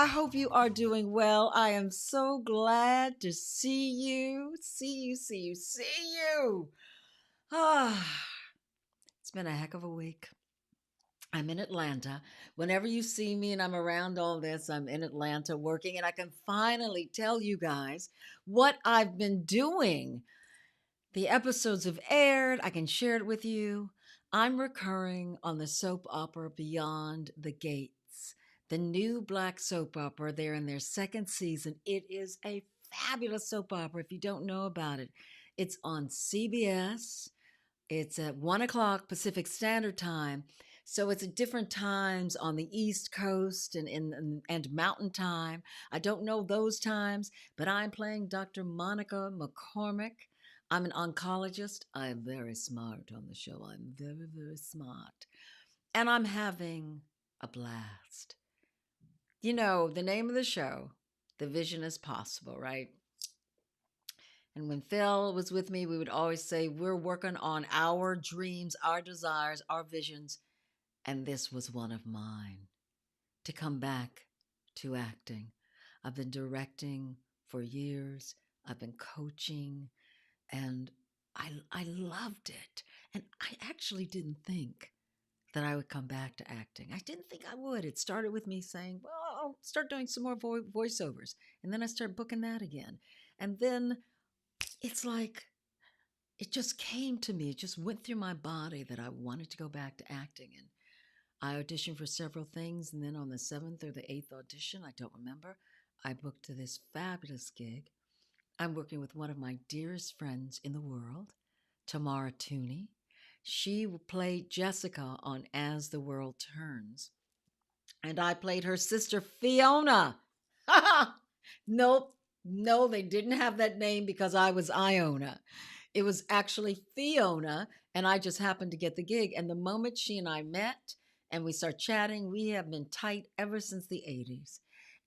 I hope you are doing well. I am so glad to see you. See you. Ah, it's been a heck of a week. I'm in Atlanta. Whenever you see me and I'm around all this, I'm in Atlanta working, and I can finally tell you guys what I've been doing. The episodes have aired. I can share it with you. I'm recurring on the soap opera Beyond the Gates, the new black soap opera. They're in their second season. It is a fabulous soap opera if you don't know about it. It's on CBS. It's at 1 o'clock Pacific Standard Time. So it's at different times on the East Coast and Mountain Time. I don't know those times, but I'm playing Dr. Monica McCormick. I'm an oncologist. I'm very smart on the show. I'm very, very smart. And I'm having a blast. You know, the name of the show, The Vision is Possible, right? And when Phil was with me, we would always say, we're working on our dreams, our desires, our visions. And this was one of mine, to come back to acting. I've been directing for years, I've been coaching, and I loved it. And I actually didn't think that I would come back to acting. I didn't think I would. It started with me saying, well, I'll start doing some more voiceovers. And then I started booking that again. And then it's like, it just came to me. It just went through my body that I wanted to go back to acting. And I auditioned for several things. And then on the seventh or the eighth audition, I don't remember, I booked to this fabulous gig. I'm working with one of my dearest friends in the world, Tamara Tooney. She played Jessica on As the World Turns. And I played her sister, Fiona. Nope. No, they didn't have that name because I was Iona. It was actually Fiona, and I just happened to get the gig. And the moment she and I met and we start chatting, we have been tight ever since the 80s.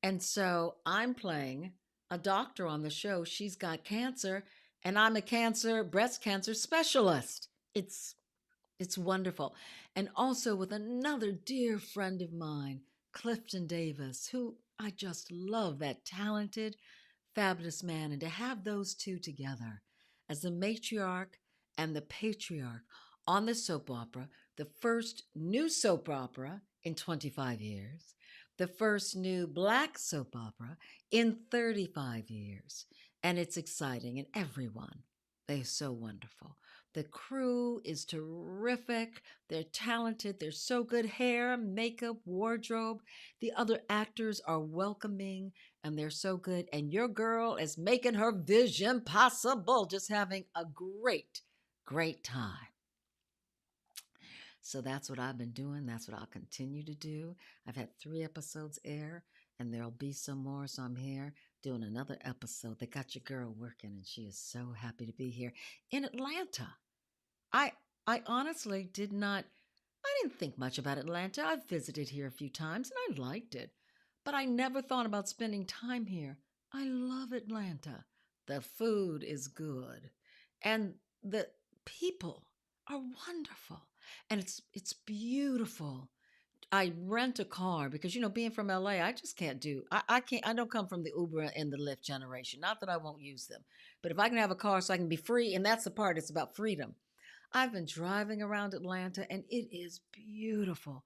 And so I'm playing a doctor on the show. She's got cancer, and I'm a breast cancer specialist. It's wonderful. And also with another dear friend of mine, Clifton Davis, who I just love, that talented, fabulous man. And to have those two together as the matriarch and the patriarch on the soap opera, the first new soap opera in 25 years, the first new black soap opera in 35 years. And it's exciting, and everyone, they're so wonderful. The crew is terrific. They're talented. They're so good. Hair, makeup, wardrobe. The other actors are welcoming, and they're so good. And your girl is making her vision possible, just having a great, great time. So that's what I've been doing. That's what I'll continue to do. I've had 3 episodes air, and there'll be some more. So I'm here doing another episode. They got your girl working, and she is so happy to be here in Atlanta. I I honestly didn't think much about Atlanta. I've visited here a few times and I liked it, but I never thought about spending time here. I love Atlanta. The food is good, and the people are wonderful, and it's beautiful. I rent a car because, being from LA, I just can't do. I can't. I don't come from the Uber and the Lyft generation. Not that I won't use them, but if I can have a car so I can be free, and that's the part. It's about freedom. I've been driving around Atlanta, and it is beautiful,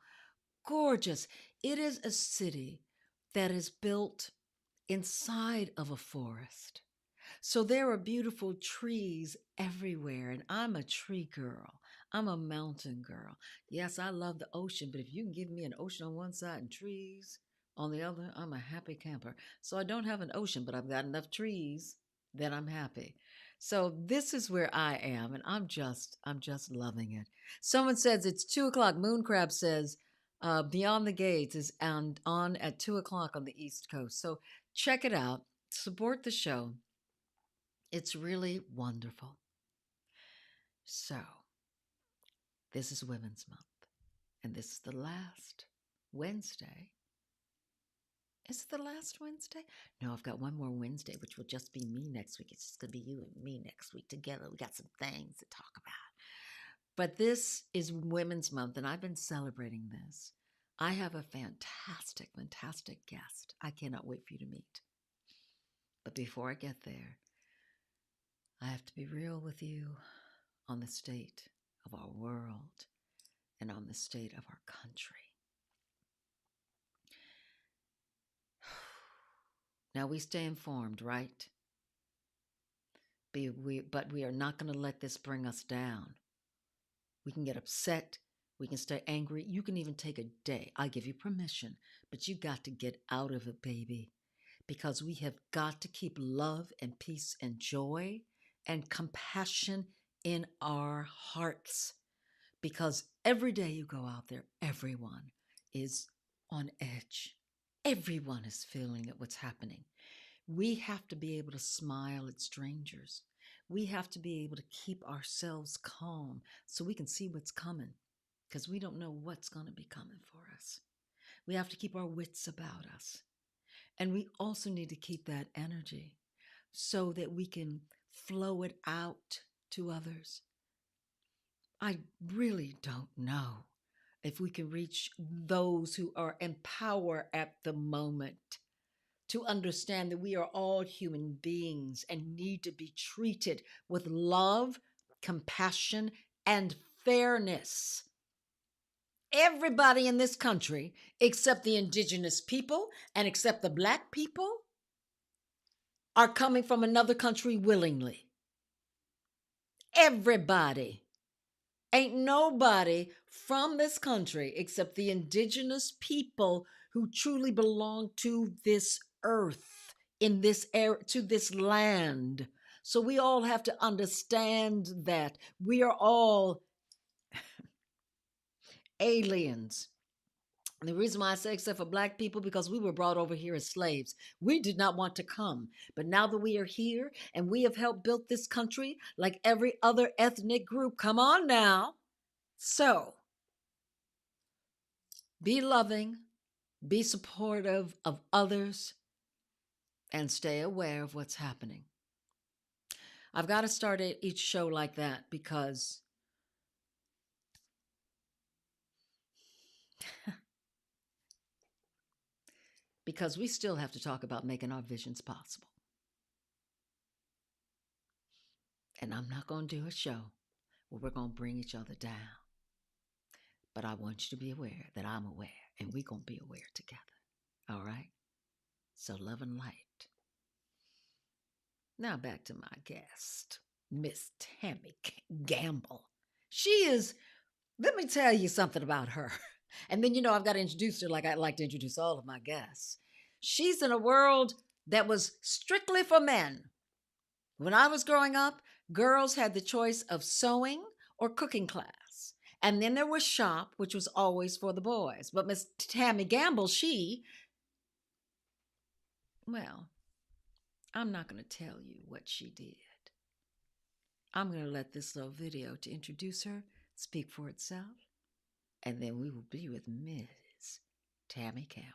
gorgeous. It is a city that is built inside of a forest. So there are beautiful trees everywhere, and I'm a tree girl. I'm a mountain girl. Yes, I love the ocean, but if you can give me an ocean on one side and trees on the other, I'm a happy camper. So I don't have an ocean, but I've got enough trees that I'm happy. So this is where I am, and I'm just loving it. Someone says it's 2 o'clock. Moon Crab says Beyond the Gates is on at 2 o'clock on the East Coast. So check it out. Support the show. It's really wonderful. So, this is Women's Month, and this is the last Wednesday. Is it the last Wednesday? No, I've got one more Wednesday, which will just be me next week. It's just going to be you and me next week together. We got some things to talk about. But this is Women's Month, and I've been celebrating this. I have a fantastic, fantastic guest I cannot wait for you to meet. But before I get there, I have to be real with you on the state of our world and on the state of our country. Now, we stay informed, right? But we are not going to let this bring us down. We can get upset. We can stay angry. You can even take a day. I give you permission, but you got to get out of it, baby, because we have got to keep love and peace and joy and compassion in our hearts. Because every day you go out there, everyone is on edge. Everyone is feeling at what's happening. We have to be able to smile at strangers. We have to be able to keep ourselves calm so we can see what's coming, because we don't know what's going to be coming for us. We have to keep our wits about us. And we also need to keep that energy so that we can flow it out to others. I really don't know if we can reach those who are in power at the moment to understand that we are all human beings and need to be treated with love, compassion, and fairness. Everybody in this country, except the indigenous people and except the Black people, are coming from another country willingly. Everybody. Ain't nobody from this country except the indigenous people who truly belong to this earth, in this air, to this land. So we all have to understand that we are all aliens. And the reason why I say except for Black people, because we were brought over here as slaves. We did not want to come. But now that we are here and we have helped build this country like every other ethnic group, come on now. So be loving, be supportive of others, and stay aware of what's happening. I've got to start each show like that because we still have to talk about making our visions possible. And I'm not going to do a show where we're going to bring each other down. But I want you to be aware that I'm aware, and we're going to be aware together. All right? So love and light. Now back to my guest, Miss Tami Gamble. She is, let me tell you something about her. And then, I've got to introduce her like I like to introduce all of my guests. She's in a world that was strictly for men. When I was growing up, girls had the choice of sewing or cooking class. And then there was shop, which was always for the boys. But Miss Tami Gamble, well, I'm not going to tell you what she did. I'm going to let this little video to introduce her speak for itself. And then we will be with Ms. Tami Gamble.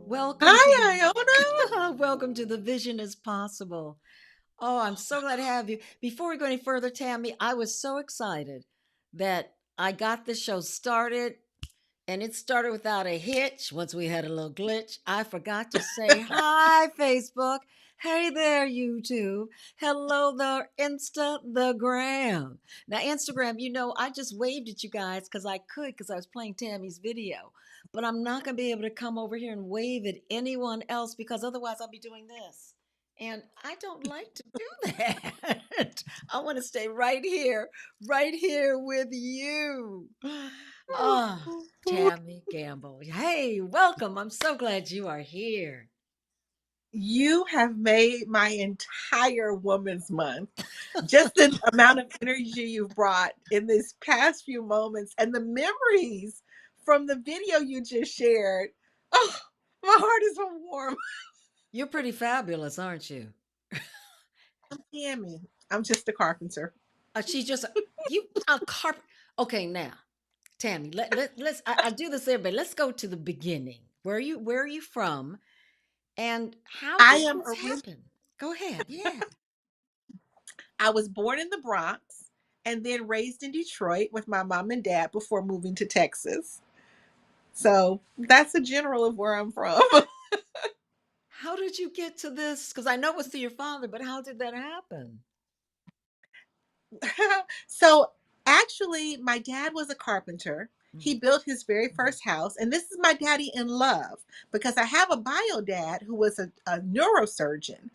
Welcome to Hi, Iona. the welcome to the Vision is Possible. Oh, I'm so glad to have you. Before we go any further, Tammy, I was so excited that I got this show started. And it started without a hitch. Once we had a little glitch, I forgot to say hi, Facebook. Hey there, YouTube. Hello there, Insta, the gram. Now, Instagram, I just waved at you guys because I could because I was playing Tammy's video. But I'm not going to be able to come over here and wave at anyone else because otherwise I'll be doing this. And I don't like to do that. I want to stay right here with you. Ah, Tammy Gamble. Hey, welcome. I'm so glad you are here. You have made my entire Woman's Month. Just the amount of energy you've brought in these past few moments and the memories from the video you just shared. Oh, my heart is so warm. You're pretty fabulous, aren't you? Tammy, I'm just a carpenter. She's just you a carp. Okay, now, Tammy, I do this everybody. Let's go to the beginning. Where are you from? And how I did am this originally, happen? Go ahead. Yeah. I was born in the Bronx and then raised in Detroit with my mom and dad before moving to Texas. So that's a general of where I'm from. How did you get to this? Because I know it was through your father, but how did that happen? So actually, my dad was a carpenter. Mm. He built his very first house, and this is my daddy in love because I have a bio dad who was a neurosurgeon.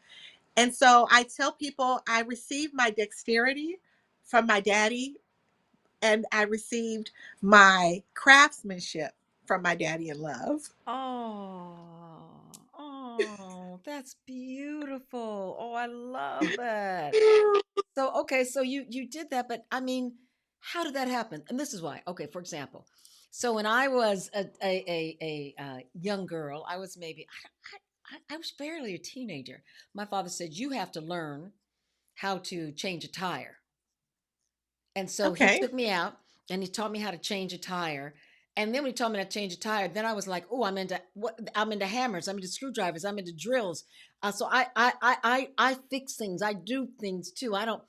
And so I tell people I received my dexterity from my daddy, and I received my craftsmanship from my daddy in love. Oh, that's beautiful. Oh, I love that. So, okay, so you did that, but I mean, how did that happen? And this is why. Okay, for example, so when I was a young girl, I was maybe I was barely a teenager. My father said you have to learn how to change a tire. And so he Okay. took me out and he taught me how to change a tire. And then when he taught me how to change a tire, then I was like, "Oh, I'm into hammers. I'm into screwdrivers. I'm into drills." So I fix things. I do things too. I don't.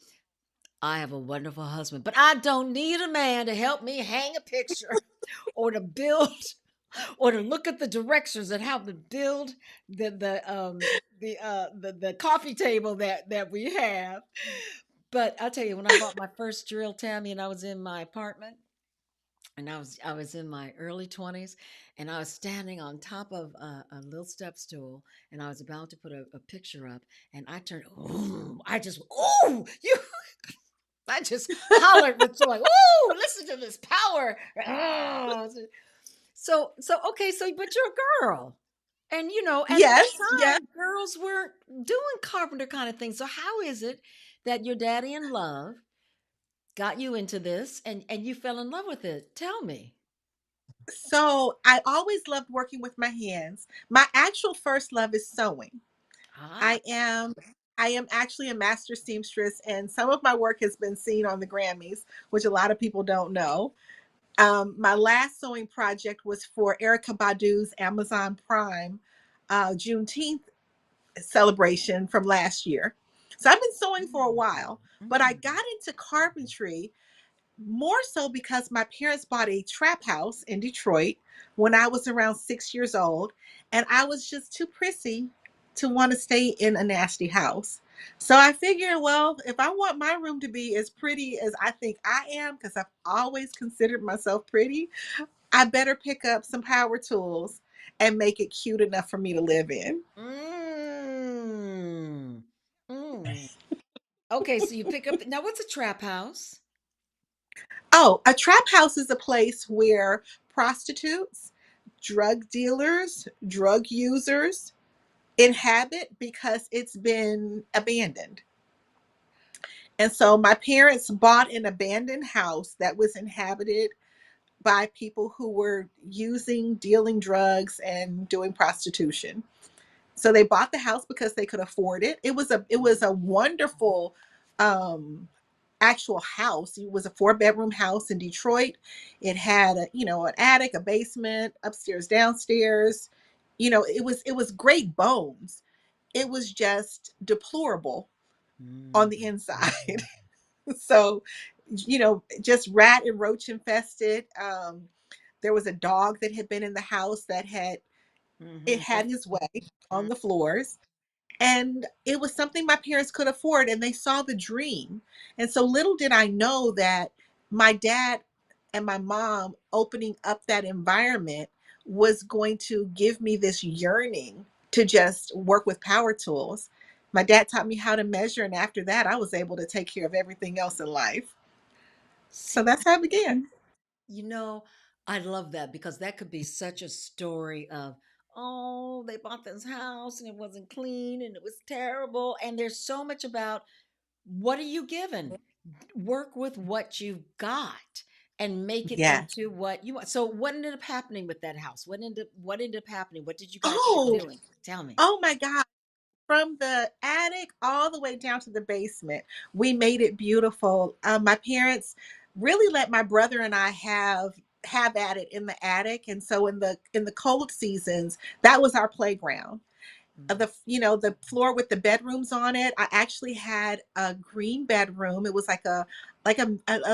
I have a wonderful husband, but I don't need a man to help me hang a picture or to build or to look at the directions and how to build the coffee table that we have. But I'll tell you, when I bought my first drill, Tammy, and I was in my apartment, and I was in my early 20s, and I was standing on top of a little step stool, and I was about to put a picture up, and I turned, ooh, you, I just hollered with joy, ooh, listen to this power. Oh. So okay, so but you're a girl. And at that Yes, yes. time, girls weren't doing carpenter kind of things. So how is it that your daddy in love got you into this and you fell in love with it? Tell me. So I always loved working with my hands. My actual first love is sewing. Ah. I am I am actually a master seamstress, and some of my work has been seen on the Grammys, which a lot of people don't know. My last sewing project was for Erica Badu's Amazon Prime Juneteenth celebration from last year. So I've been sewing for a Mm, while, but I mm. got into carpentry more so because my parents bought a trap house in Detroit when I was around 6 years old, and I was just too prissy to want to stay in a nasty house. So I figured, well, if I want my room to be as pretty as I think I am, because I've always considered myself pretty, I better pick up some power tools and make it cute enough for me to live in. Mm. Mm. Okay, so you pick up now what's a trap house? Oh, a trap house is a place where prostitutes, drug dealers, drug users, inhabit because it's been abandoned. And so my parents bought an abandoned house that was inhabited by people who were using, dealing drugs, and doing prostitution. So they bought the house because they could afford it. It was a wonderful um actual house. It was a four-bedroom house in Detroit. It had an attic, a basement, upstairs, downstairs. it was great bones. It was just deplorable on Mm. the inside. So, just rat and roach infested. There was a dog that had been in the house that it Mm-hmm. had his way on Mm. the floors. And it was something my parents could afford, and they saw the dream. And so little did I know that my dad and my mom opening up that environment was going to give me this yearning to just work with power tools. My dad taught me how to measure, and after that, I was able to take care of everything else in life. So See, that's how it began. you know, I love that because that could be such a story of, oh, they bought this house and it wasn't clean and it was terrible. And there's so much about what are you given? Work with what you've got and make it Yes. into what you want. So what ended up happening with that house? What ended up happening? What did you guys end up Oh, doing? Tell me. oh my God. From the attic all the way down to the basement, we made it beautiful. My parents really let my brother and I have at it in the attic, and so in the cold seasons, that was our playground. Mm. The floor with the bedrooms on it. I actually had a green bedroom. It was like a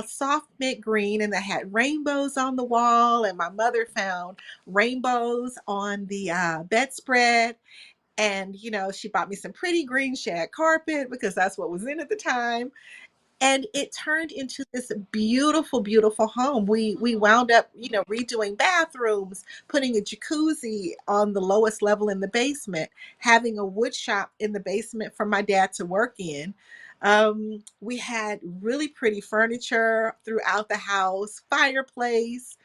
soft mint green, and that had rainbows on the wall. And my mother found rainbows on the bedspread, and she bought me some pretty green shag carpet because that's what was in at the time. And it turned into this beautiful, beautiful home. We Oh, wound up, redoing bathrooms, putting a jacuzzi on the lowest level in the basement, having a wood shop in the basement for my dad to work in. We had really pretty furniture throughout the house, fireplace,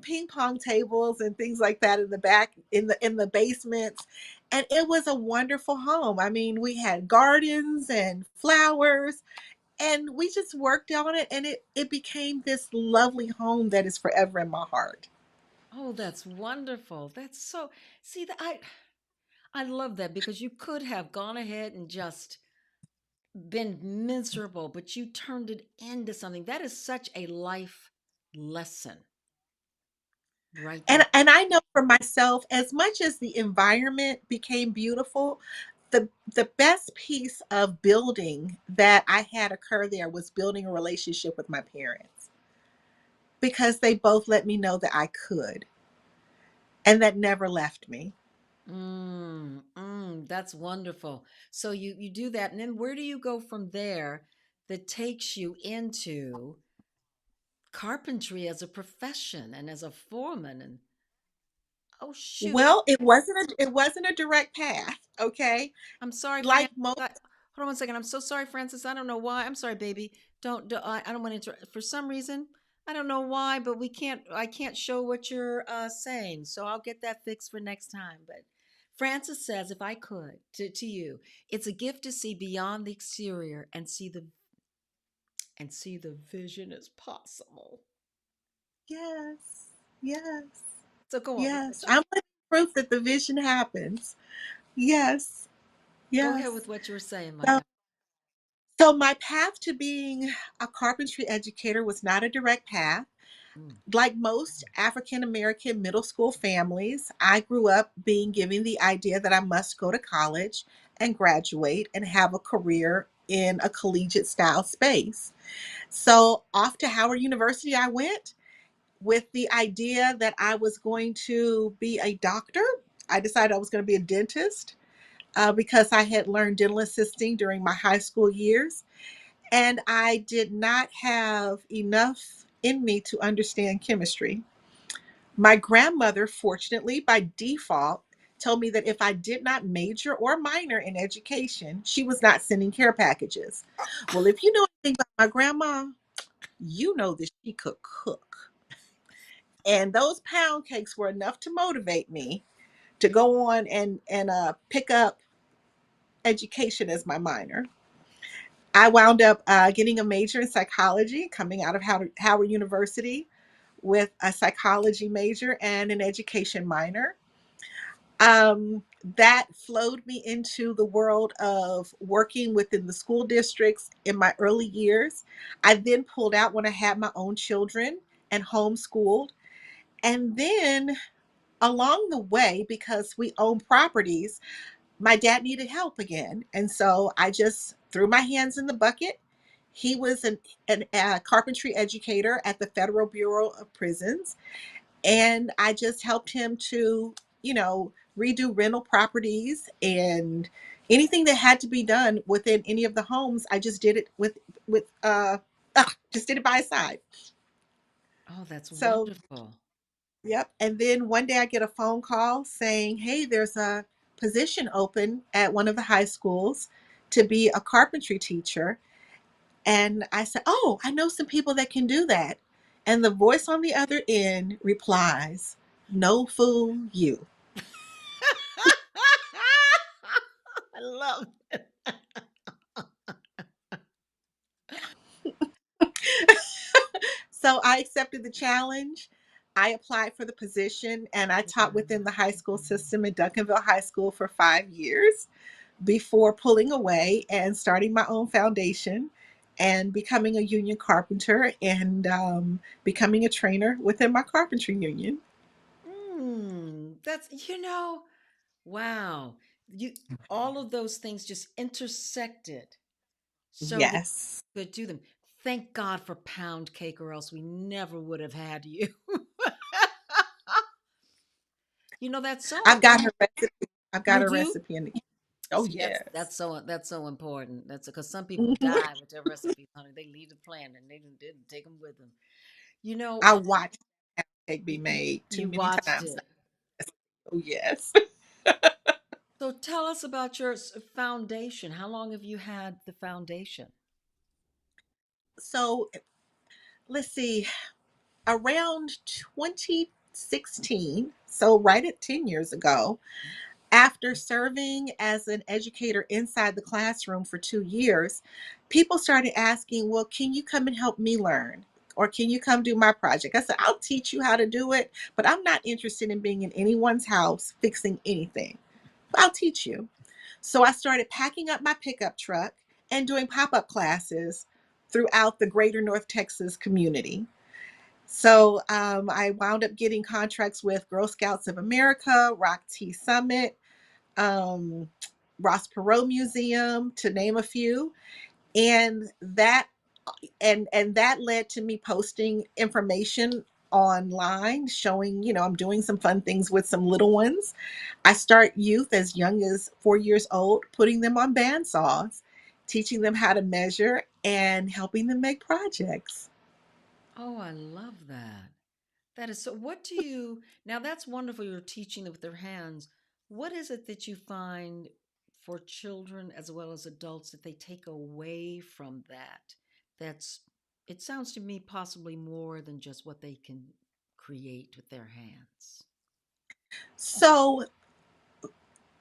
ping pong tables, and things like that in the back, in the basements. And it was a wonderful home. I mean, we had gardens and flowers, and we just worked on it, and it became this lovely home that is forever in my heart. oh, that's wonderful. That's so see that I love that because you could have gone ahead and just been miserable, but you turned it into something. That is such a life lesson right there. And I know for myself, as much as the environment became beautiful, the best piece of building that I had occur there was building a relationship with my parents, because they both let me know that I could, and that never left me. That's wonderful. So you do that, and then where do you go from there that takes you into carpentry as a profession and as a foreman? And oh shoot, Well, it wasn't a direct path, okay? I'm sorry, Like Francis. most. Hold on one second. I'm so sorry, Francis. I don't know why. I'm sorry, baby. I don't want to for some reason. I don't know why, but we can't. I can't show what you're saying. So I'll get that fixed for next time. But Francis says, if I could, to you, it's a gift to see beyond the exterior and see the vision as possible. Yes, yes, So go on with yes. what you I'm living proof that the vision happens. Yes, go ahead yes. with what you were saying, my So, God. so my path to being a carpentry educator was not a direct path. Mm. Like most African American middle school families, I grew up being given the idea that I must go to college and graduate and have a career in a collegiate style space. So off to Howard University I went with the idea that I was going to be a doctor. I decided I was going to be a dentist, because I had learned dental assisting during my high school years. And I did not have enough in me to understand chemistry. My grandmother, fortunately, by default, told me that if I did not major or minor in education, she was not sending care packages. Well, if you know anything about my grandma, you know that she could cook. And those pound cakes were enough to motivate me to go on and pick up education as my minor. I wound up getting a major in psychology coming out of Howard University, with a psychology major and an education minor. That flowed me into the world of working within the school districts in my early years. I then pulled out when I had my own children and homeschooled. And then along the way, because we own properties, my dad needed help again. And so I just threw my hands in the bucket. He was a carpentry educator at the Federal Bureau of Prisons. And I just helped him to, redo rental properties and anything that had to be done within any of the homes. I just did it just did it by his side. Oh, that's So, wonderful. yep. And then one day I get a phone call saying, hey, there's a position open at one of the high schools to be a carpentry teacher. And I said, oh, I know some people that can do that. And the voice on the other end replies, no fool you. I love it. So I accepted the challenge. I applied for the position and I taught within the high school system at Duncanville High School for 5 years before pulling away and starting my own foundation and becoming a union carpenter and becoming a trainer within my carpentry union. That's wow. You all of those things just intersected so that Yes. you could do them. Thank God for pound cake, or else we never would have had you. That I've song. got her recipe. I've got You a do? recipe in the Oh See, that's yes. that's so important. That's because some people Mhm. die with their recipes, honey. They leave the plant and they didn't take them with them. You know, I um, watched that cake be you, made too you many watched times. it. Oh yes. So tell us about your foundation. How long have you had the foundation? So let's see, around 2016, so right at 10 years ago, after serving as an educator inside the classroom for 2 years, people started asking, well, can you come and help me learn? Or can you come do my project? I said, I'll teach you how to do it, but I'm not interested in being in anyone's house fixing anything. I'll teach you. So I started packing up my pickup truck and doing pop up classes throughout the greater North Texas community. So I wound up getting contracts with Girl Scouts of America, Rock Tea Summit, um, Ross Perot Museum, to name a few. And that led to me posting information online showing, I'm doing some fun things with some little ones. I start youth as young as 4 years old, putting them on bandsaws, teaching them how to measure and helping them make projects. Oh, I love that. That is so. What do you now? That's wonderful. You're teaching them with their hands. What is it that you find for children as well as adults that they take away from that? That's, it sounds to me, possibly more than just what they can create with their hands. So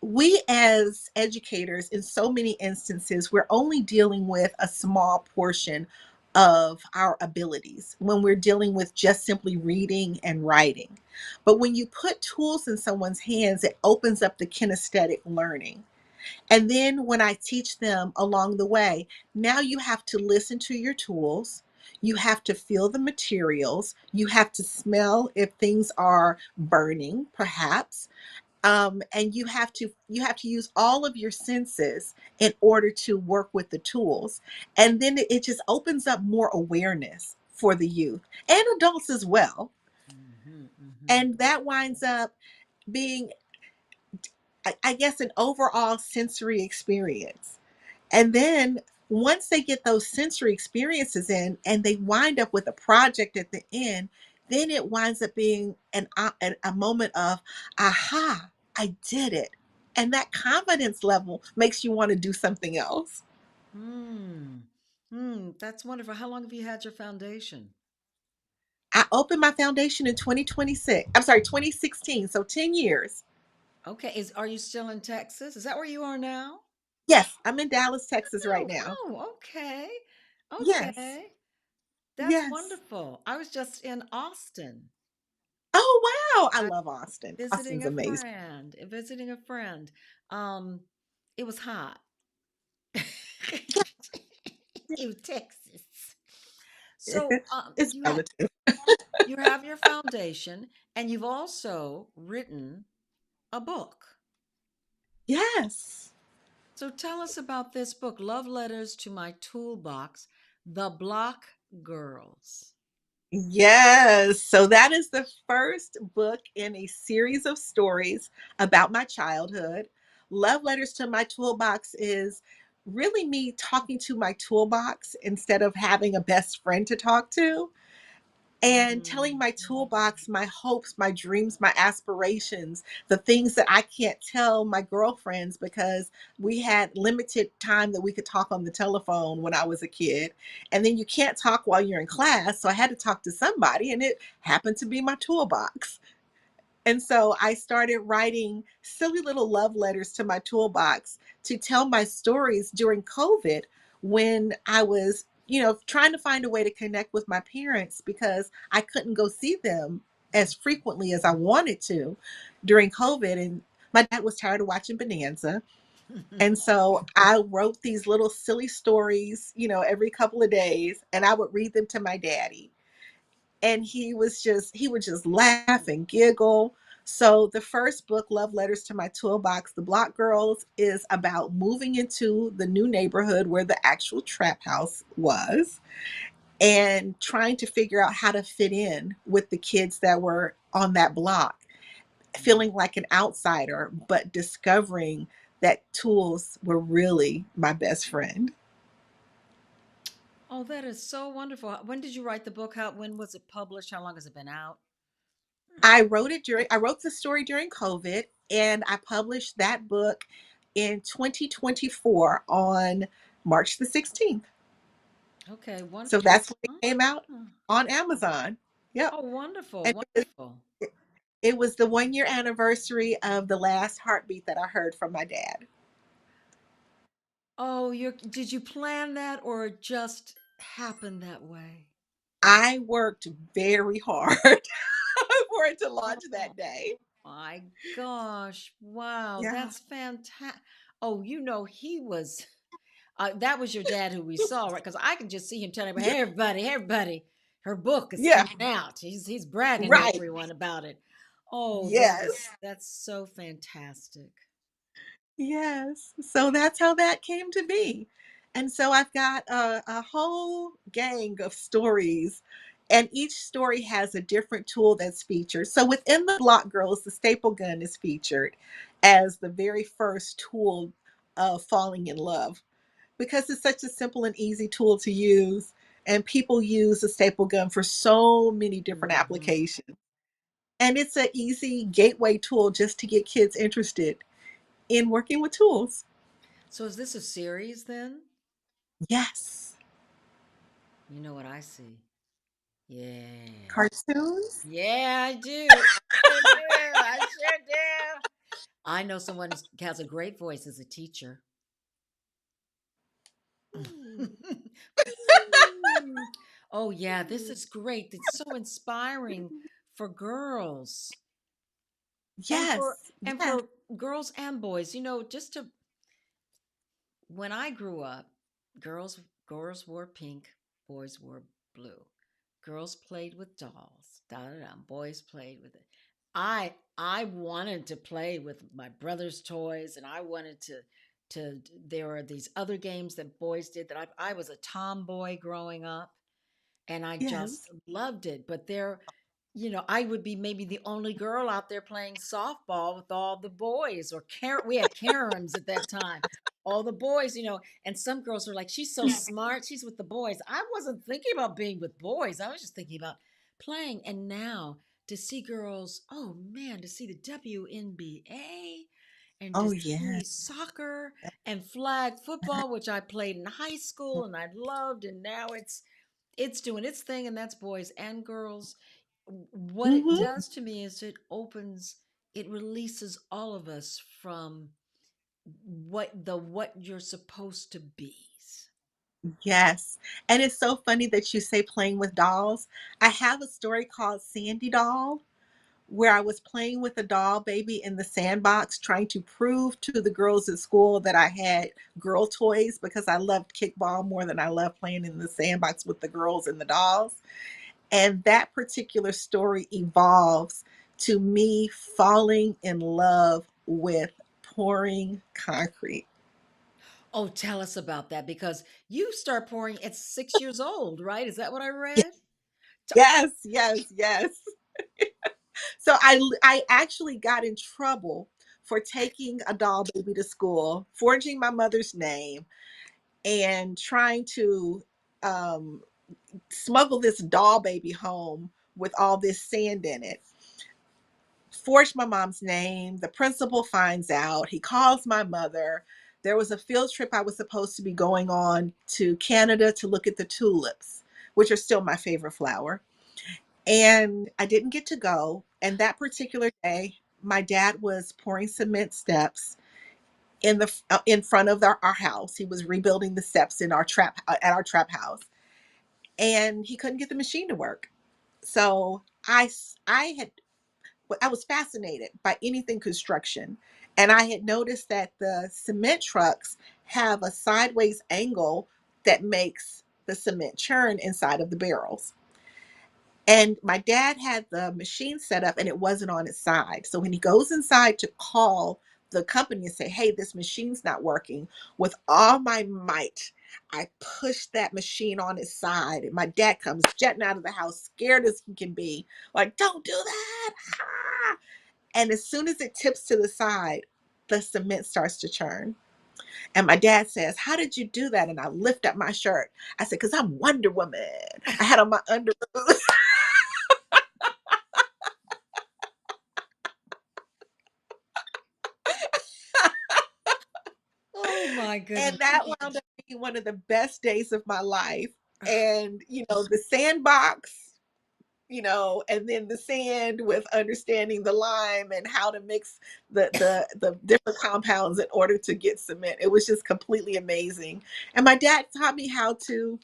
we as educators, in so many instances, we're only dealing with a small portion of our abilities when we're dealing with just simply reading and writing. But when you put tools in someone's hands, it opens up the kinesthetic learning. And then when I teach them along the way, now you have to listen to your tools. You have to feel the materials. You have to smell if things are burning, perhaps, and you have to use all of your senses in order to work with the tools. And then it just opens up more awareness for the youth and adults as well. Hmm, hmm. And that winds up being, I guess, an overall sensory experience. And then once they get those sensory experiences in and they wind up with a project at the end, then it winds up being a moment of, aha, I did it. And that confidence level makes you want to do something else. Hmm. Hmm. That's wonderful. How long have you had your foundation? I opened my foundation in 2026. I'm sorry, 2016. So 10 years. Okay. Are you still in Texas? Is that where you are now? Yes, I'm in Dallas, Texas right Oh, now. okay. Yes. Okay. That's Yes. wonderful. I was just in Austin. Oh, wow. I I love Austin. visiting Austin's a amazing. friend. Visiting a friend. Um, it was hot. Yeah. In Texas. So It's relative. you have your foundation, and you've also written a book. Yes. So tell us about this book, Love Letters to My Toolbox, The Block Girls. Yes. So that is the first book in a series of stories about my childhood. Love Letters to My Toolbox is really me talking to my toolbox instead of having a best friend to talk to, and telling Mm, my toolbox my hopes, my dreams, my aspirations, the things that I can't tell my girlfriends because we had limited time that we could talk on the telephone when I was a kid. And then you can't talk while you're in class. So I had to talk to somebody, and it happened to be my toolbox. And so I started writing silly little love letters to my toolbox to tell my stories during COVID when I was, trying to find a way to connect with my parents because I couldn't go see them as frequently as I wanted to during COVID. And my dad was tired of watching Bonanza. And so I wrote these little silly stories, every couple of days, and I would read them to my daddy, and he would just laugh and giggle. So the first book, Love Letters to My Toolbox, The Block Girls, is about moving into the new neighborhood where the actual trap house was and trying to figure out how to fit in with the kids that were on that block, feeling like an outsider but discovering that tools were really my best friend. oh, that is so wonderful. When did you write the book? When was it published? How long has it been out? I wrote the story during COVID, and I published that book in 2024 on March the 16th. Okay, So wonderful. that's when it came out on Amazon. Yep. Oh, wonderful, And wonderful. it was the 1 year anniversary of the last heartbeat that I heard from my dad. Oh, did you plan that or it just happened that way? I worked very hard for it to launch Oh that day. my gosh. Wow, Yeah. that's fantastic. Oh, he was that was your dad who we saw, right? Because I can just see him telling everybody, Yeah. "Hey, everybody, hey, everybody, her book is Yeah. coming out." He's bragging to Right. everyone about it. Oh, Yes. that's so fantastic. Yes. So that's how that came to be. And so I've got a whole gang of stories, and each story has a different tool that's featured. So within the Block Girls, the staple gun is featured as the very first tool of falling in love because it's such a simple and easy tool to use. And people use the staple gun for so many different Hmm. applications. And it's an easy gateway tool just to get kids interested in working with tools. So is this a series then? Yes. You know what I see? Yeah. Cartoons? Yeah, I do. I sure do. I sure do. I know someone who has a great voice as a teacher. Oh yeah, this is great. It's so inspiring for girls and for Yes. and Yes. for girls and boys. Just to when I grew up, girls girls wore pink, boys wore blue. Girls played with dolls. Da da da. Boys played with it. I wanted to play with my brother's toys, and I wanted to. There were these other games that boys did that I was a tomboy growing up, and I just Yes. loved it. But I would be maybe the only girl out there playing softball with all the boys, or we had Karens at that time. All the boys, and some girls were like, "She's so smart. She's with the boys." I wasn't thinking about being with boys. I was just thinking about playing. And now to see girls, oh man, to see the WNBA and to Oh, yeah. see soccer and flag football, which I played in high school and I loved, and now it's doing its thing, and that's boys and girls. What it Hmm. does to me is it releases all of us from what you're supposed to be. Yes. And it's so funny that you say playing with dolls. I have a story called Sandy Doll, where I was playing with a doll baby in the sandbox, trying to prove to the girls at school that I had girl toys because I loved kickball more than I loved playing in the sandbox with the girls and the dolls. And that particular story evolves to me falling in love with pouring concrete. Oh, tell us about that because you start pouring at 6 years old, right? Is that what I read? T- Yes, yes, yes. So I actually got in trouble for taking a doll baby to school, forging my mother's name, and trying to um, smuggle this doll baby home with all this sand in it. Forged my mom's name. The principal finds out. He calls my mother. There was a field trip I was supposed to be going on to Canada to look at the tulips, which are still my favorite flower. And I didn't get to go. And that particular day, my dad was pouring cement steps in front of our house. He was rebuilding the steps in our trap at our trap house, and he couldn't get the machine to work. So I was fascinated by anything construction, and I had noticed that the cement trucks have a sideways angle that makes the cement churn inside of the barrels. And my dad had the machine set up and it wasn't on its side. So when he goes inside to call the company and say, "Hey, this machine's not working," with all my might, I pushed that machine on its side. And my dad comes jetting out of the house, scared as he can be, like, "Don't do that." Ah! And as soon as it tips to the side, the cement starts to churn. And my dad says, "How did you do that?" And I lift up my shirt. I said, "Because I'm Wonder Woman." I had on my underoos. oh my And goodness. that wound up being one of the best days of my life. And, the sandbox, and then the sand with understanding the lime and how to mix the different compounds in order to get cement. It was just completely amazing. And my dad taught me how to,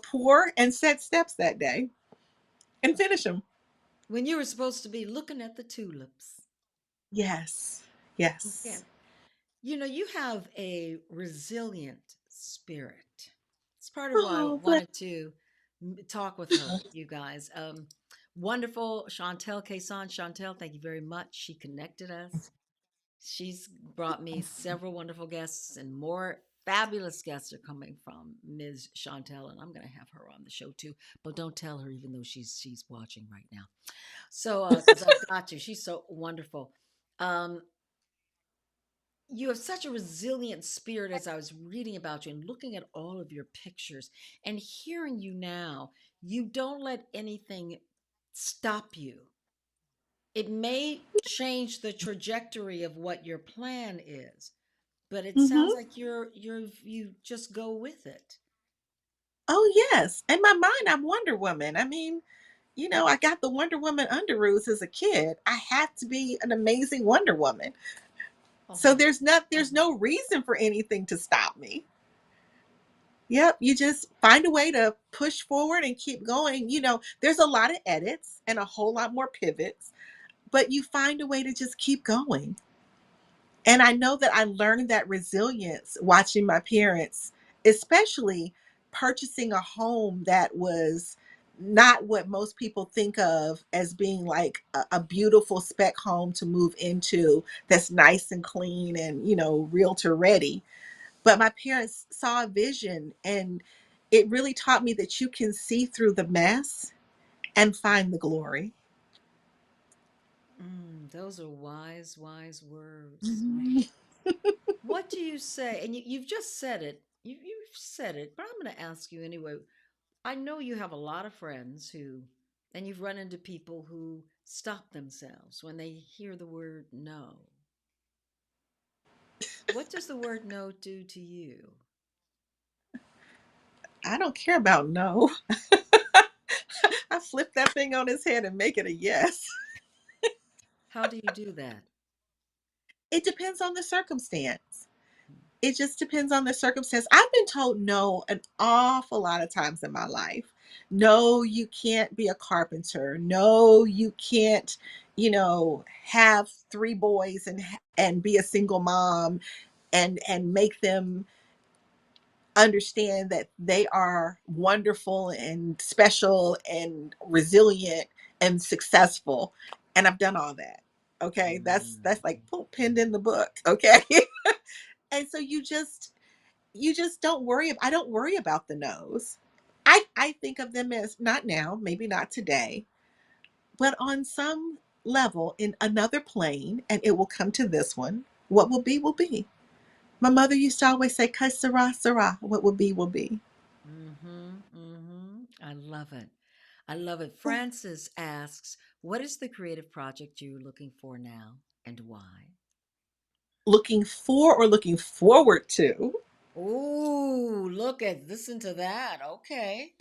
pour and set steps that day and finish them. When you were supposed to be looking at the tulips. Yes. Okay. Yes. You have a resilient spirit. It's part of why I Oh, bless. wanted to talk with her, you guys. Wonderful Chantel Quezon. Chantel, thank you very much. She connected us. She's brought me several wonderful guests, and more fabulous guests are coming from Ms. Chantel, and I'm going to have her on the show too. But don't tell her, even though she's watching right now. So, because I've got to, she's so wonderful. Um, you have such a resilient spirit as I was reading about you and looking at all of your pictures and hearing you now. You don't let anything stop you. It may change the trajectory of what your plan is, but it sounds Hmm. like you just go with it. Oh, yes. In my mind, I'm Wonder Woman. I mean, I got the Wonder Woman underoos as a kid. I have to be an amazing Wonder Woman. So Oh, there's no reason for anything to stop me. Yep, you just find a way to push forward and keep going. There's a lot of edits and a whole lot more pivots, but you find a way to just keep going. And I know that I learned that resilience watching my parents, especially purchasing a home that was not what most people think of as being like a beautiful spec home to move into that's nice and clean and, realtor ready. But my parents saw a vision, and it really taught me that you can see through the mess and find the glory. those are wise, wise words. Mhm. What do you say? And you've just said it. You've said it, but I'm going to ask you anyway. I know you have a lot of friends and you've run into people who stop themselves when they hear the word no. What does the word no do to you? I don't care about no. I flip that thing on his head and make it a yes. How do you do that? It depends on the circumstance. It just depends on the circumstance. I've been told no an awful lot of times in my life. No, you can't be a carpenter. No, you can't, have three boys and be a single mom and make them understand that they are wonderful and special and resilient and successful. And I've done all that. Okay? That's like Mm. pinned in the book, okay? And so you just don't worry. I don't worry about the no's. I think of them as not now, maybe not today, but on some level in another plane, and it will come to this one. What will be will be. My mother used to always say, "Cause Sarah, Sarah, what will be will be." Mhm. Mhm. I love it. I love it. Francis asks, "What is the creative project you're looking for now and why?" Looking for or looking forward to. Ooh, look at listen to that. Okay.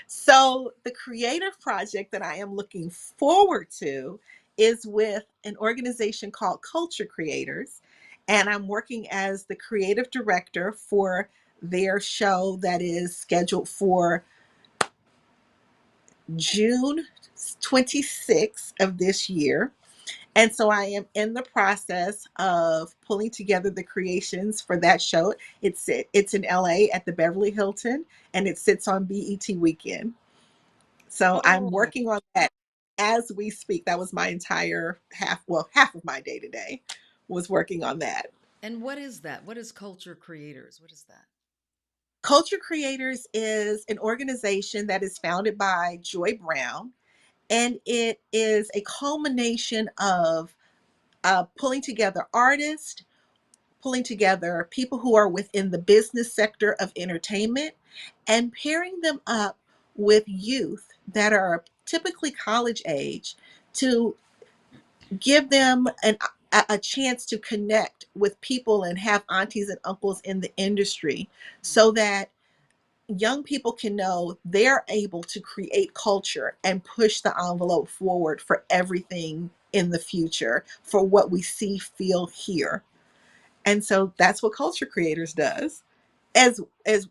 So the creative project that I am looking forward to is with an organization called Culture Creators. And I'm working as the creative director for their show that is scheduled for June 26th of this year. And so I am in the process of pulling together the creations for that show. It's in LA at the Beverly Hilton, and it sits on BET weekend. So I'm Oh, working on that as we speak. That was my entire half of my day today was working on that. and what is that? What is Culture Creators? What is that? Culture Creators is an organization that is founded by Joy Brown, and it is a culmination of pulling together artists, pulling together people who are within the business sector of entertainment, and pairing them up with youth that are typically college age to give them a chance to connect with people and have aunties and uncles in the industry so that young people can know they're able to create culture and push the envelope forward for everything in the future for what we see, feel, hear. And so that's what Culture Creators does as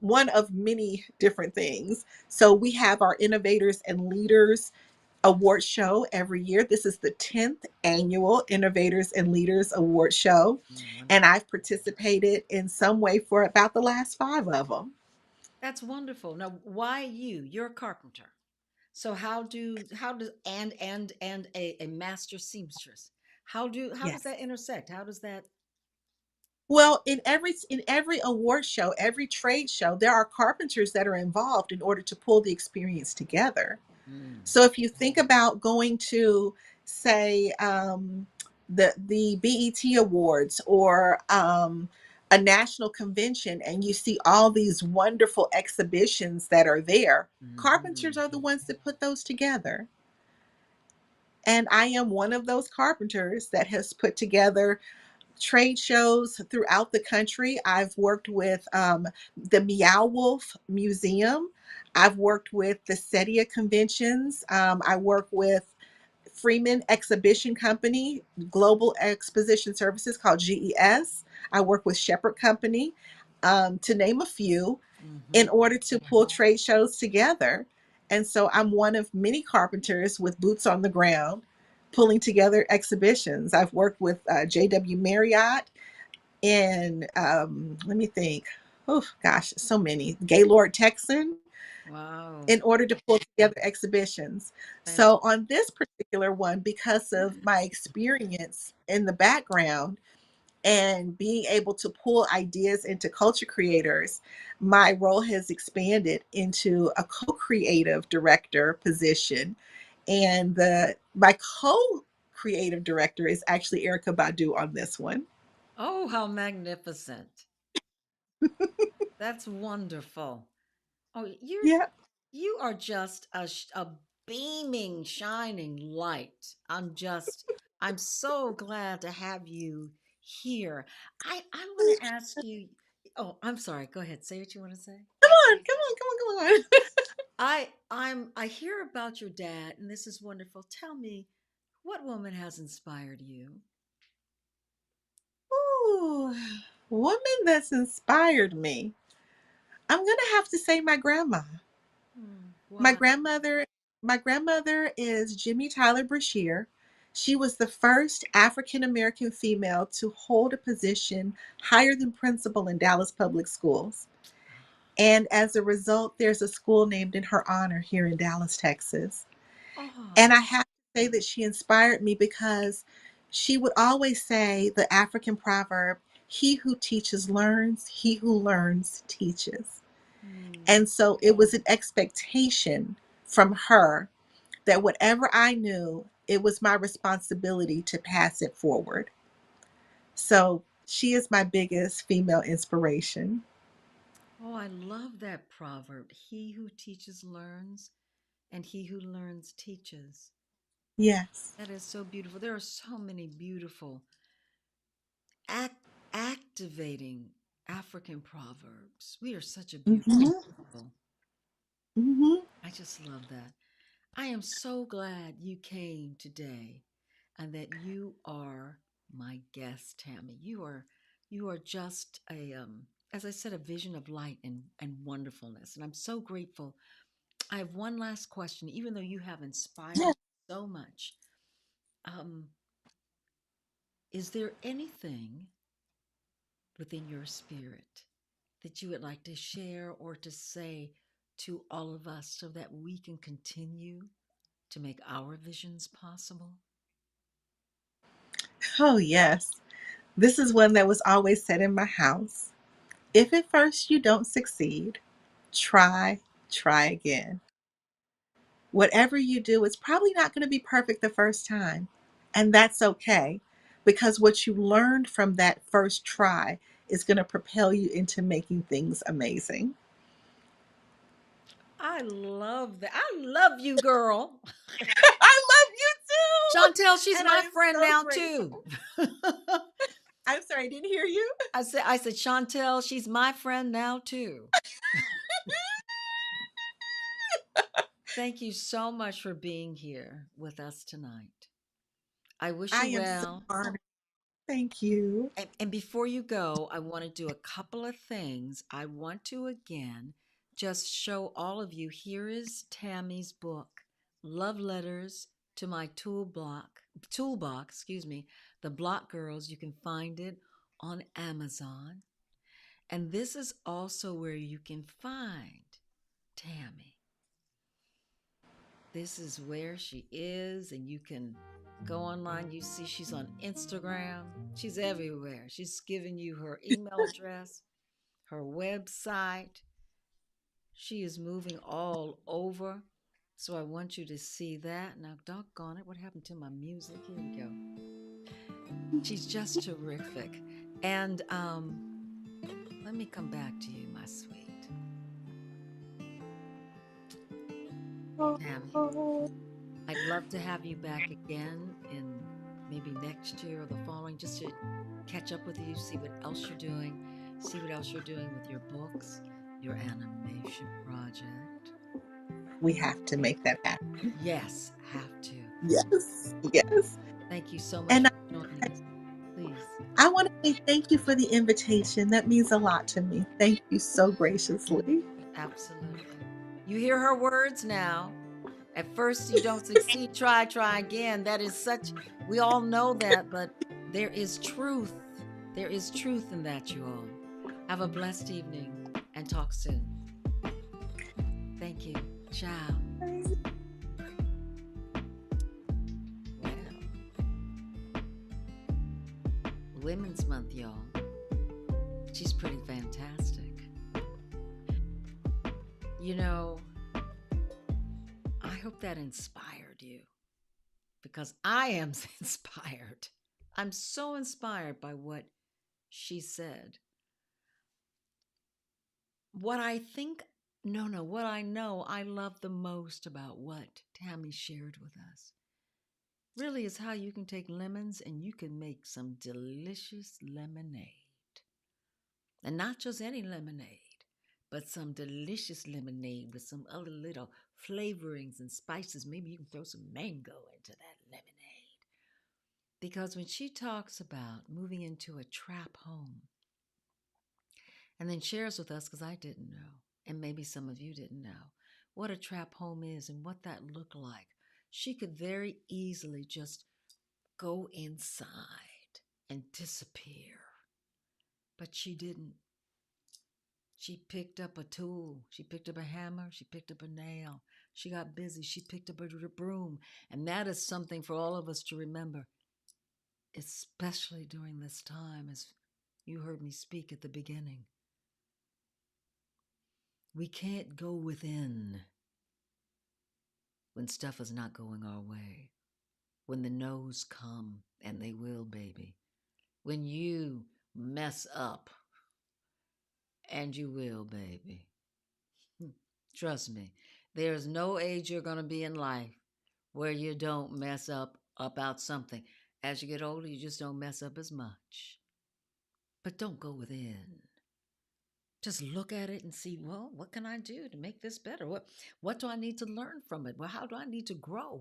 one of many different things. So we have our Innovators and Leaders Award Show every year. This is the 10th annual Innovators and Leaders Award Show. Mm, And wonderful. I've participated in some way for about the last five of them. That's wonderful. Now, why you? You're a carpenter. So how does and a master seamstress? How does Yes. that intersect? How does that Well, in every award show, every trade show, there are carpenters that are involved in order to pull the experience together. mm, So if you think about going to, say, the BET Awards or a national convention, and you see all these wonderful exhibitions that are there, carpenters mhm. are the ones that put those together. And I am one of those carpenters that has put together trade shows throughout the country. I've worked with the Meow Wolf Museum. I've worked with the Setia conventions. I work with Freeman Exhibition Company, Global Exposition Services called GES. I work with Shepherd Company, to name a few, in Mhm. order to pull trade shows together. And so I'm one of many carpenters with boots on the ground pulling together exhibitions. I've worked with JW Marriott and let me think. Oh gosh, so many. Gaylord Texan Wow. in order to pull together exhibitions. So Fantastic. on this particular one, because of my experience in the background and being able to pull ideas into culture creators, my role has expanded into a co-creative director position. And the my co-creative director is actually Erica Badu on this one. Oh, how magnificent. That's wonderful. Oh, Yeah. you are just a beaming, shining light. I'm so glad to have you here. I want to ask you. Oh, I'm sorry. Go ahead. Say what you want to say. Come on, come on, come on, come on. I hear about your dad, and this is wonderful. Tell me, what woman has inspired you? Ooh, woman that's inspired me. I'm gonna have to say my grandma. My Why? grandmother, my grandmother is Jimmy Tyler Brashear. She was the first African American female to hold a position higher than principal in Dallas Public Schools. And as a result, there's a school named in her honor here in Dallas, Texas. And Oh, I have to say that she inspired me because she would always say the African proverb, he who teaches learns, he who learns teaches. hmm. And so it was an expectation from her that whatever I knew, it was my responsibility to pass it forward. So she is my biggest female inspiration. Oh, I love that proverb. He who teaches learns, and he who learns teaches. Yes. That is so beautiful. There are so many beautiful act activating African proverbs. We are such a beautiful Hmm. people. Hmm. I just love that. I am so glad you came today and that you are my guest, Tammy. You are just a as I said, a vision of light and wonderfulness. And I'm so grateful. I have one last question, even though you have Yeah. inspired so much. Um, is there anything within your spirit that you would like to share or to say to all of us so that we can continue to make our visions possible? Oh, yes. This is one that was always said in my house. If at first you don't succeed, try, try again. Whatever you do, it's probably not going to be perfect the first time. And that's okay because what you learned from that first try is going to propel you into making things amazing. I love that. I love you, girl. I love you Chantel, too. she's And I my am friend so now grateful. too. I'm sorry, I didn't hear you. I said, Chantel, she's my friend now too. Thank you so much for being here with us tonight. I wish I you am so well. honored. Thank you. And before you go, I want to do a couple of things. I want to again just show all of you here is Tammy's book, Love Letters to My Toolbox, excuse me, The Block Girls. You can find it on Amazon. And this is also where you can find Tammy. This is where she is, and you can go online. You see, she's on Instagram, she's everywhere. She's giving you her email address, her website. She is moving all over. So I want you to see that. Now, doggone it, what happened to my music? Here we go. She's just terrific. And let me come back to you, my sweet Tammy. Oh, I'd love to have you back again in maybe next year or the following, just to catch up with you, see what else you're doing, see what else you're doing with your books, your animation project. we have to make that happen. Yes, have to. Yes, yes. Thank you so much And for joining us. Please. I want to say thank you for the invitation. That means a lot to me. Thank you so graciously. Absolutely. You hear her words now. At first, you don't succeed. Try, try again. That is such, we all know that, but there is truth. There is truth in that, you all. Have a blessed evening and talk soon. Thank you. Ciao. Well, Women's Month, y'all. She's pretty fantastic. You know, I hope that inspired you because I am inspired. I'm so inspired by what she said. What I think, no, no, what I know I love the most about what Tammy shared with us really is how you can take lemons and you can make some delicious lemonade. And not just any lemonade, but some delicious lemonade with some other little flavorings and spices. Maybe you can throw some mango into that lemonade. Because when she talks about moving into a trap home and then shares with us, because I didn't know, and maybe some of you didn't know, what a trap home is and what that looked like, she could very easily just go inside and disappear. But she didn't. She picked up a tool. She picked up a hammer. She picked up a nail. She got busy. She picked up a broom. And that is something for all of us to remember, especially during this time, as you heard me speak at the beginning. We can't go within when stuff is not going our way. When the no's come, and they will, baby. When you mess up, and you will, baby. Trust me, there's no age you're going to be in life where you don't mess up about something. As you get older, you just don't mess up as much. But don't go within. Just look at it and see, well, what can I do to make this better? What do I need to learn from it? Well, how do I need to grow?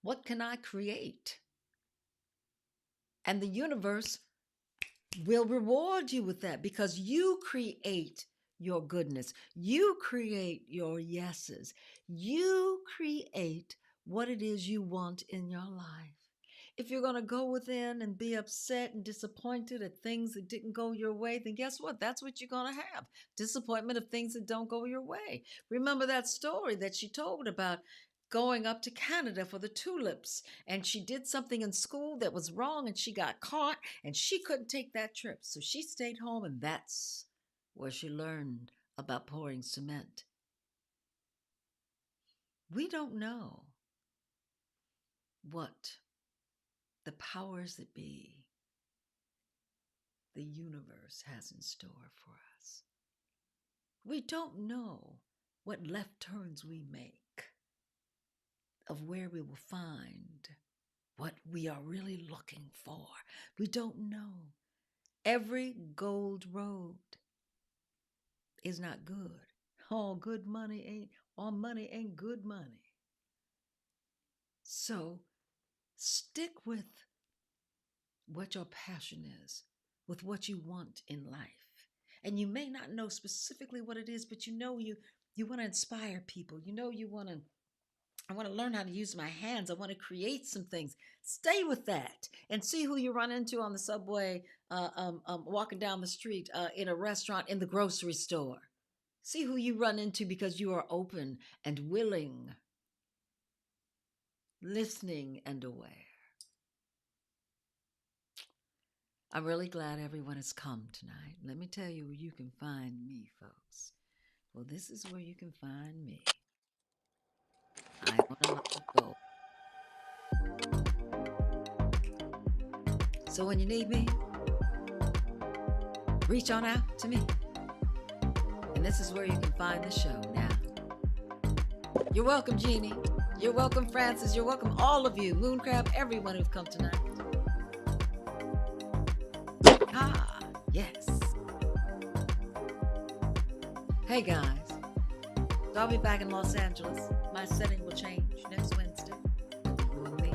What can I create? And the universe will reward you with that because you create your goodness. You create your yeses. You create what it is you want in your life. If you're going to go within and be upset and disappointed at things that didn't go your way, then guess what? That's what you're going to have. Disappointment of things that don't go your way. Remember that story that she told about going up to Canada for the tulips, and she did something in school that was wrong and she got caught and she couldn't take that trip. So she stayed home, and that's where she learned about pouring cement. We don't know what the powers that be, the universe, has in store for us. We don't know what left turns we make, of where we will find what we are really looking for. We don't know. Every gold road is not good. All money ain't good money. So stick with what your passion is, with what you want in life. And you may not know specifically what it is, but you want to inspire people. I want to learn how to use my hands. I want to create some things. Stay with that and see who you run into on the subway, walking down the street, in a restaurant, in the grocery store. See who you run into because you are open and willing, listening and aware. I'm really glad everyone has come tonight. Let me tell you where you can find me, folks. Well, this is where you can find me. I am on a lot of gold. So when you need me, reach on out to me. And this is where you can find the show now. You're welcome, Jeannie. You're welcome, Francis. You're welcome, all of you. Mooncrab, everyone who've come tonight. Ah, yes. Hey, guys. So I'll be back in Los Angeles. My setting will change next Wednesday. You and me.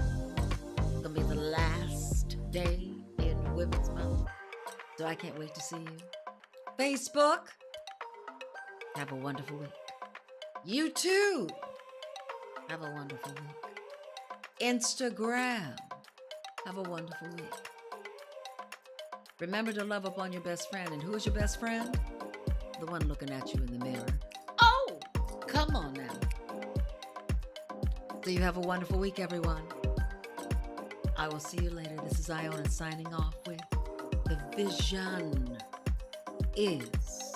It's going to be the last day in Women's Month. So I can't wait to see you. Facebook. Have a wonderful week. You too. Have a wonderful week. Instagram. Have a wonderful week. Remember to love upon your best friend. And who is your best friend? The one looking at you in the mirror. Oh, come on now. So you have a wonderful week, everyone. I will see you later. This is Iona signing off with The Vision Is